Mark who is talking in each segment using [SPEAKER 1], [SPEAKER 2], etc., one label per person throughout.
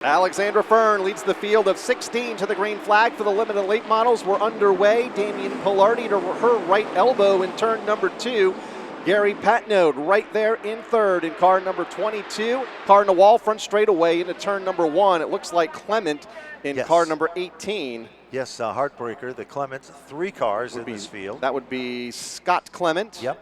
[SPEAKER 1] Alexandra Fern leads the field of 16 to the green flag for the limited late models. We're underway. Damian Pilardi to her right elbow in turn number 2. Gary Patnode right there in third in car number 22. Car in the wall front straightaway into turn number 1. It looks like Clement in car number 18.
[SPEAKER 2] Yes, heartbreaker. The Clements, 3 cars in this field.
[SPEAKER 1] That would be Scott Clement.
[SPEAKER 2] Yep.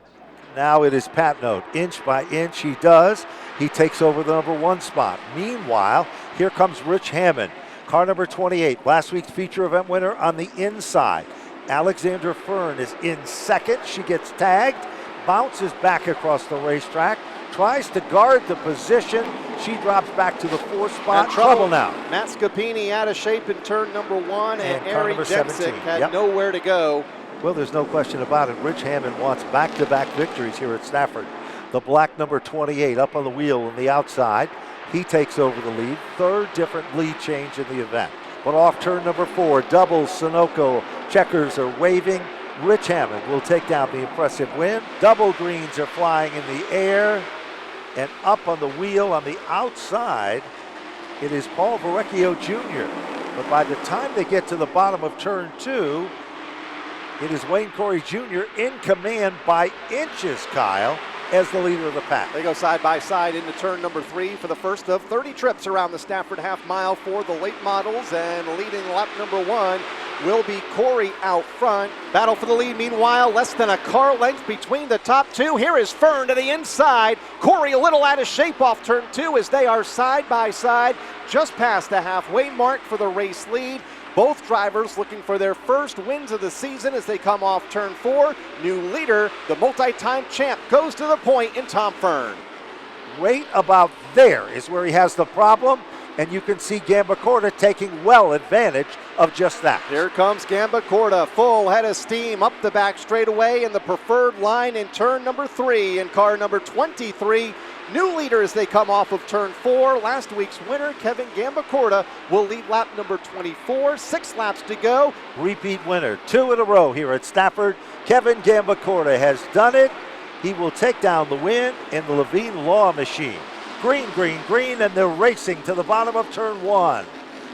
[SPEAKER 2] Now it is Patnode. Inch by inch he does. He takes over the number 1 spot. Meanwhile, here comes Rich Hammond, car number 28, last week's feature event winner on the inside. Alexandra Fern is in second. She gets tagged, bounces back across the racetrack, tries to guard the position. She drops back to the 4th spot. Trouble now.
[SPEAKER 1] Matt Scapini out of shape in turn number 1, and Ari
[SPEAKER 2] number
[SPEAKER 1] Jensic
[SPEAKER 2] 17.
[SPEAKER 1] had nowhere to go.
[SPEAKER 2] Well, there's no question about it. Rich Hammond wants back-to-back victories here at Stafford. The black number 28 up on the wheel on the outside. He takes over the lead. 3rd different lead change in the event. But off turn number 4, doubles, Sunoco, checkers are waving. Rich Hammond will take down the impressive win. Double greens are flying in the air. And up on the wheel on the outside, it is Paul Verrecchio Jr. But by the time they get to the bottom of turn 2, it is Wayne Corey Jr. in command by inches, Kyle, as the leader of the pack.
[SPEAKER 1] They go side by side into turn number 3 for the first of 30 trips around the Stafford half mile for the late models, and leading lap number 1 will be Corey out front. Battle for the lead, meanwhile, less than a car length between the top 2. Here is Fern to the inside. Corey a little out of shape off turn 2 as they are side by side just past the halfway mark for the race lead. Both drivers looking for their first wins of the season as they come off turn 4. New leader, the multi-time champ, goes to the point in Tom Fern.
[SPEAKER 2] Right about there is where he has the problem, and you can see Gambacorta taking well advantage of just that.
[SPEAKER 1] Here comes Gambacorta, full head of steam up the back straightaway in the preferred line in turn number 3 in car number 23. New leader as they come off of turn 4. Last week's winner, Kevin Gambacorta, will lead lap number 24. 6 laps to go.
[SPEAKER 2] Repeat winner, 2 in a row here at Stafford. Kevin Gambacorta has done it. He will take down the win in the Levine Law Machine. Green, green, green, and they're racing to the bottom of turn 1.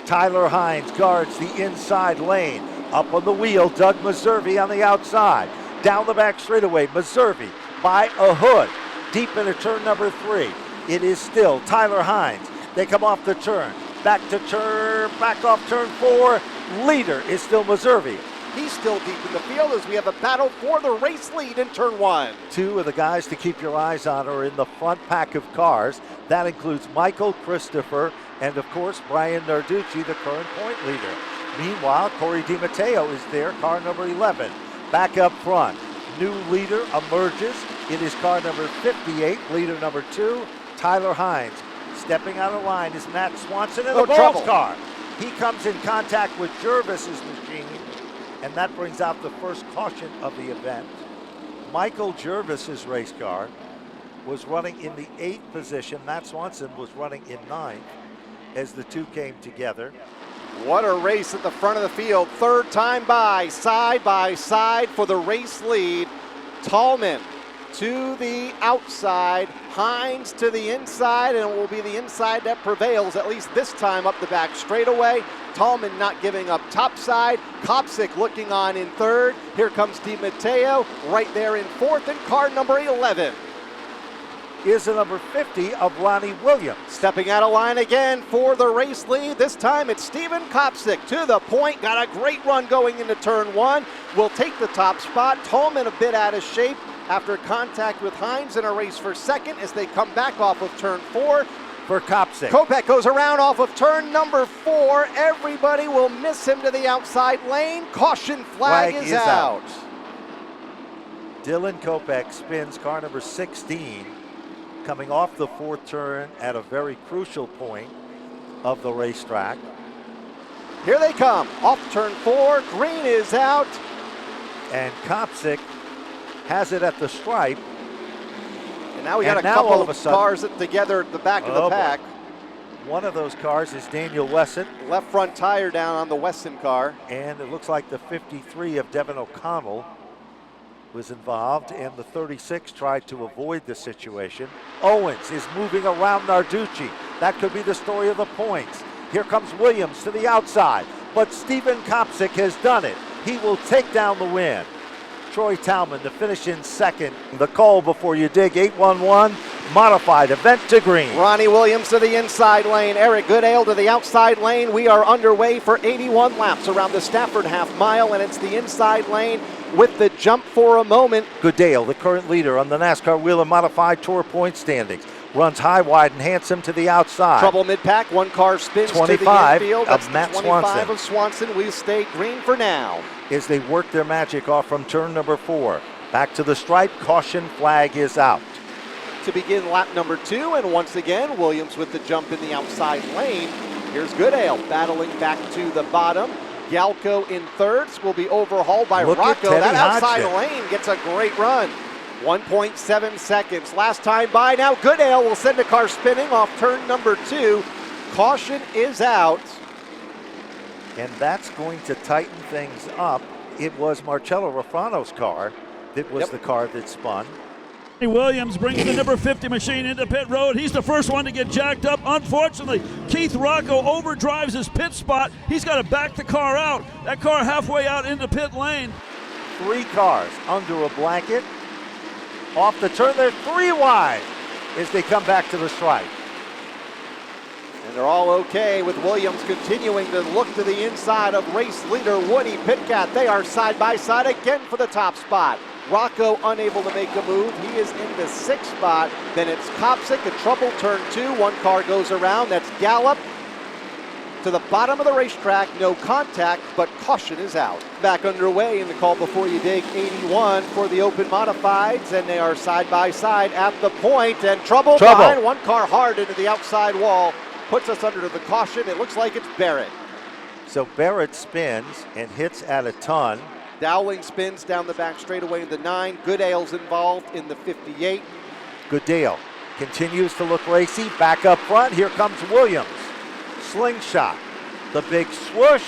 [SPEAKER 2] Tyler Hines guards the inside lane. Up on the wheel, Doug Meservey on the outside. Down the back straightaway, Meservey by a hood. Deep into turn number 3. It is still Tyler Hines. They come off the turn. Back off turn 4. Leader is still Meservey.
[SPEAKER 1] He's still deep in the field as we have a battle for the race lead in turn 1.
[SPEAKER 2] 2 of the guys to keep your eyes on are in the front pack of cars. That includes Michael Christopher and, of course, Brian Narducci, the current point leader. Meanwhile, Corey DiMatteo is there, car number 11. Back up front. New leader emerges. It is car number 58, leader number 2, Tyler Hines. Stepping out of line is Matt Swanson in the Bulls car. He comes in contact with Jervis's machine, and that brings out the first caution of the event. Michael Jervis's race car was running in the 8th position. Matt Swanson was running in 9th as the 2 came together.
[SPEAKER 1] What a race at the front of the field. 3rd time by side for the race lead. Tallman to the outside, Hines to the inside, and it will be the inside that prevails, at least this time up the back straightaway. Tallman not giving up topside. Kopsick looking on in 3rd. Here comes DiMatteo right there in 4th, and car number 11
[SPEAKER 2] is the number 50 of Ronnie Williams.
[SPEAKER 1] Stepping out of line again for the race lead. This time it's Steven Kopsick to the point. Got a great run going into turn 1. Will take the top spot. Tallman a bit out of shape after contact with Hines in a race for 2nd as they come back off of turn 4.
[SPEAKER 2] For Kopsick.
[SPEAKER 1] Kopech goes around off of turn number 4. Everybody will miss him to the outside lane. Caution flag is out.
[SPEAKER 2] Dylan Kopech spins car number 16. Coming off the 4th turn at a very crucial point of the racetrack.
[SPEAKER 1] Here they come, off turn 4, green is out.
[SPEAKER 2] And Kopsick has it at the stripe.
[SPEAKER 1] And now we got a couple of cars together at the back of the pack.
[SPEAKER 2] One of those cars is Daniel Wesson.
[SPEAKER 1] Left front tire down on the Wesson car.
[SPEAKER 2] And it looks like the 53 of Devin O'Connell was involved, and the 36 tried to avoid the situation. Owens is moving around Narducci. That could be the story of the points. Here comes Williams to the outside, but Steven Kopsick has done it. He will take down the win. Troy Talman to finish in second. The call before you dig, 811 modified event to green.
[SPEAKER 1] Ronnie Williams to the inside lane. Eric Goodale to the outside lane. We are underway for 81 laps around the Stafford half mile, and it's the inside lane with the jump for a moment.
[SPEAKER 2] Goodale, the current leader on the NASCAR Whelen Modified Tour point standings. Runs high, wide, and handsome to the outside.
[SPEAKER 1] Trouble mid-pack. One car spins
[SPEAKER 2] 25
[SPEAKER 1] to the infield. That's
[SPEAKER 2] of Matt
[SPEAKER 1] the 25
[SPEAKER 2] Swanson.
[SPEAKER 1] of Swanson. We stay green for now.
[SPEAKER 2] As they work their magic off from turn number 4. Back to the stripe. Caution flag is out.
[SPEAKER 1] To begin lap number 2, and once again, Williams with the jump in the outside lane. Here's Goodale battling back to the bottom. Galco in thirds will be overhauled by
[SPEAKER 2] Look at
[SPEAKER 1] Rocco.
[SPEAKER 2] Teddy
[SPEAKER 1] That outside
[SPEAKER 2] Hodgson.
[SPEAKER 1] lane gets a great run. 1.7 seconds. Last time by. Now Goodale will send a car spinning off turn number 2. Caution is out.
[SPEAKER 2] And that's going to tighten things up. It was Marcello Rafano's car that was the car that spun.
[SPEAKER 3] Williams brings the number 50 machine into pit road. He's the first one to get jacked up. Unfortunately, Keith Rocco overdrives his pit spot. He's got to back the car out. That car halfway out into pit lane.
[SPEAKER 2] 3 cars under a blanket. Off the turn, they're 3 wide as they come back to the stripe.
[SPEAKER 1] And they're all okay with Williams continuing to look to the inside of race leader Woody Pitkat. They are side by side again for the top spot. Rocco unable to make a move. He is in the 6th spot. Then it's Kopsick, a trouble turn 2. One car goes around. That's Gallup to the bottom of the racetrack. No contact, but caution is out. Back underway in the call before you dig, 81 for the open modifieds, and they are side by side at the point. And trouble behind. One car hard into the outside wall. Puts us under the caution. It looks like it's Barrett.
[SPEAKER 2] So Barrett spins and hits at a ton.
[SPEAKER 1] Dowling spins down the back straightaway in the 9. Goodale's involved in the 58.
[SPEAKER 2] Goodale continues to look racy. Back up front. Here comes Williams. Slingshot. The big swoosh.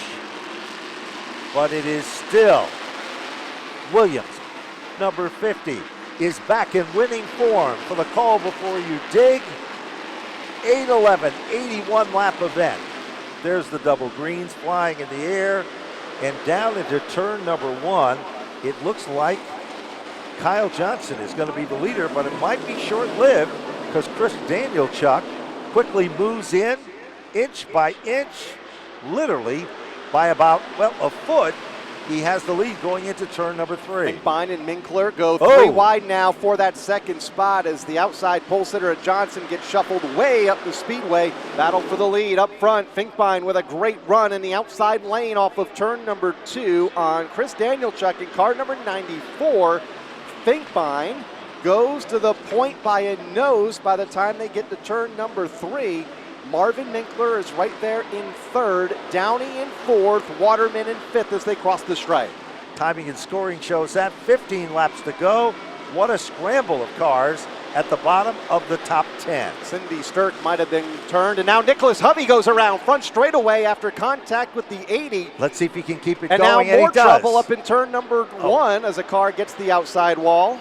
[SPEAKER 2] But it is still Williams. Number 50 is back in winning form for the call before you dig. 8:11, 81 lap event. There's the double greens flying in the air. And down into turn number 1, it looks like Kyle Johnson is going to be the leader, but it might be short-lived because Chris Danielchuk quickly moves in, inch by inch, literally by about, a foot. He has the lead going into turn number 3.
[SPEAKER 1] Finkbein and Minkler go 3 wide now for that 2nd spot as the outside pole sitter of Johnson gets shuffled way up the speedway. Battle for the lead up front. Finkbein with a great run in the outside lane off of turn number 2 on Chris Danielchuk in car number 94. Finkbein goes to the point by a nose by the time they get to turn number 3. Marvin Minkler is right there in 3rd, Downey in 4th, Waterman in 5th as they cross the stripe.
[SPEAKER 2] Timing and scoring shows that 15 laps to go. What a scramble of cars at the bottom of the top 10.
[SPEAKER 1] Cindy Sturk might have been turned, and now Nicholas Hovey goes around front straightaway after contact with the 80.
[SPEAKER 2] Let's see if he can keep it
[SPEAKER 1] and
[SPEAKER 2] going,
[SPEAKER 1] now more
[SPEAKER 2] and he does.
[SPEAKER 1] trouble up in turn number 1 as a car gets the outside wall.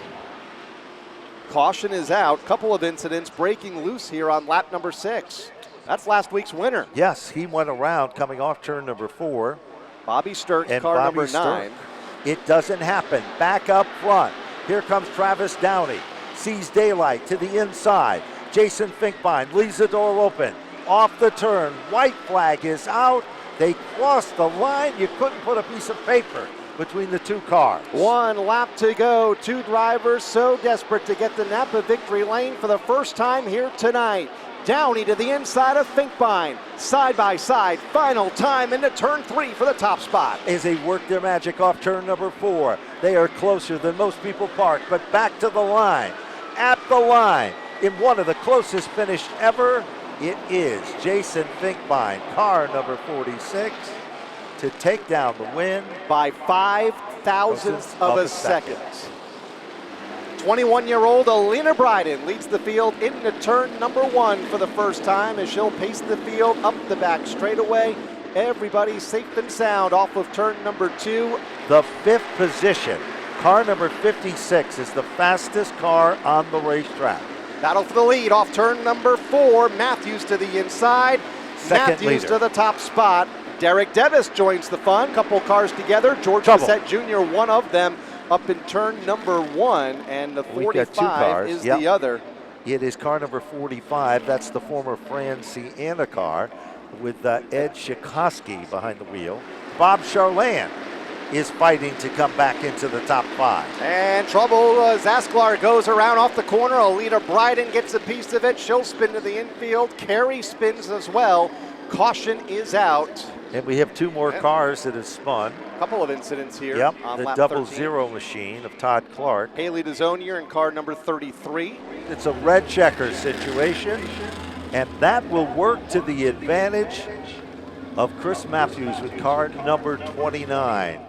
[SPEAKER 1] Caution is out. Couple of incidents breaking loose here on lap number 6. That's last week's winner.
[SPEAKER 2] Yes, he went around coming off turn number 4.
[SPEAKER 1] Bobby Sturk,
[SPEAKER 2] and
[SPEAKER 1] car
[SPEAKER 2] Bobby
[SPEAKER 1] number 9.
[SPEAKER 2] It doesn't happen. Back up front. Here comes Travis Downey. Sees daylight to the inside. Jason Finkbein leaves the door open. Off the turn. White flag is out. They crossed the line. You couldn't put a piece of paper between the 2 cars.
[SPEAKER 1] 1 lap to go. 2 drivers so desperate to get the Napa victory lane for the first time here tonight. Downey to the inside of Finkbein. Side by side, final time into turn 3 for the top spot.
[SPEAKER 2] As they work their magic off turn number 4, they are closer than most people park, but back to the line. At the line, in one of the closest finishes ever, it is Jason Finkbein, car number 46, to take down the win
[SPEAKER 1] by 5 thousandths of a second. 21-year-old Alina Bryden leads the field into turn number 1 for the first time as she'll pace the field up the back straightaway. Everybody safe and sound off of turn number 2.
[SPEAKER 2] The 5th position, car number 56, is the fastest car on the racetrack.
[SPEAKER 1] Battle for the lead off turn number 4. Matthews to the inside.
[SPEAKER 2] second
[SPEAKER 1] Matthews
[SPEAKER 2] leader.
[SPEAKER 1] to the top spot. Derek Devis joins the fun. Couple cars together. George
[SPEAKER 2] Trouble.
[SPEAKER 1] Bissett Jr., one of them, up in turn number 1, and the
[SPEAKER 2] We've got two
[SPEAKER 1] 45
[SPEAKER 2] cars.
[SPEAKER 1] is
[SPEAKER 2] Yep.
[SPEAKER 1] the other.
[SPEAKER 2] It is car number 45. That's the former Fran Sienna car with Ed Shikoski behind the wheel. Bob Charland is fighting to come back into the top 5.
[SPEAKER 1] And trouble. Zasklar goes around off the corner. Alita Bryden gets a piece of it. She'll spin to the infield. Carey spins as well. Caution is out.
[SPEAKER 2] And we have 2 more cars that have spun.
[SPEAKER 1] A couple of incidents here.
[SPEAKER 2] Yep,
[SPEAKER 1] on
[SPEAKER 2] the
[SPEAKER 1] lap
[SPEAKER 2] double
[SPEAKER 1] 13.
[SPEAKER 2] zero machine of Todd Clark.
[SPEAKER 1] Haley DeZonier in car number 33.
[SPEAKER 2] It's a red checker situation, and that will work to the advantage of Chris Matthews with car number 29.